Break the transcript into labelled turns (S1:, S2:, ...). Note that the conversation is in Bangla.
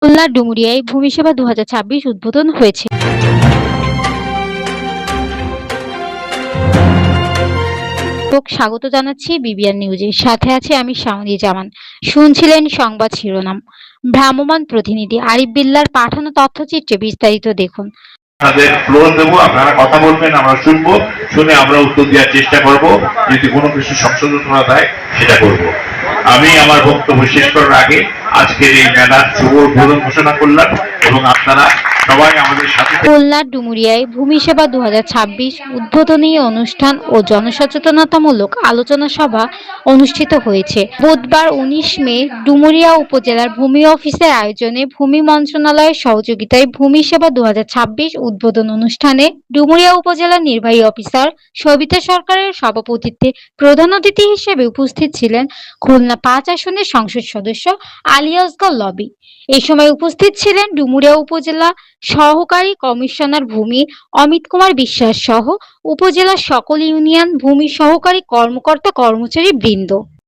S1: খুলনার ডুমুরিয়ায় ভূমি সেবা ২০২৬ উদ্বোধন হয়েছে। স্বাগত জানাচ্ছি বিবিআর নিউজে। সাথে আছে আমি শাওনি জামান। শুনছিলেন সংবাদ শিরোনাম। ভ্রাম্যমাণ প্রতিনিধি আরিফ বিল্লাহর পাঠানো তথ্যচিত্রে বিস্তারিত দেখুন।
S2: আপনাদের ফ্লোর দেবো, আপনারা কথা বলবেন, আমরা শুনবো, শুনে আমরা উত্তর দেওয়ার চেষ্টা করব। যদি কোনো কিছু সংশোধন করা যায় সেটা করব। আমি আমার বক্তব্য শেষ করার আগে আজকের এই মেলার শুভ উদ্বোধন ঘোষণা করলাম এবং আপনারা সবাই আমাদের সাথে।
S1: খুলনার ডুমুরিয়ায় ভূমি সেবা ২০২৬ উদ্বোধনী অনুষ্ঠান ও জনসচেতনতামূলক আলোচনা সভা অনুষ্ঠিত হয়েছে। বুধবার ১৯ মে ডুমুরিয়া উপজেলার ভূমি অফিসের আয়োজনে ভূমি মন্ত্রণালয়ের সহযোগিতায় ভূমি সেবা ২০২৬ উদ্বোধন অনুষ্ঠানে ডুমুরিয়া উপজেলার নির্বাহী অফিসার সবিতা সরকারের সভাপতিত্বে প্রধান অতিথি হিসেবে উপস্থিত ছিলেন খুলনা ৫ আসনের সংসদ সদস্য আলী আসগর লবি। এ সময় উপস্থিত ছিলেন ডুমুরিয়া উপজেলা সহকারী কমিশনার ভূমি অমিত কুমার বিশ্বাস সহ উপজেলার সকল ইউনিয়ন ভূমি সহকারী কর্মকর্তা কর্মচারী বৃন্দ।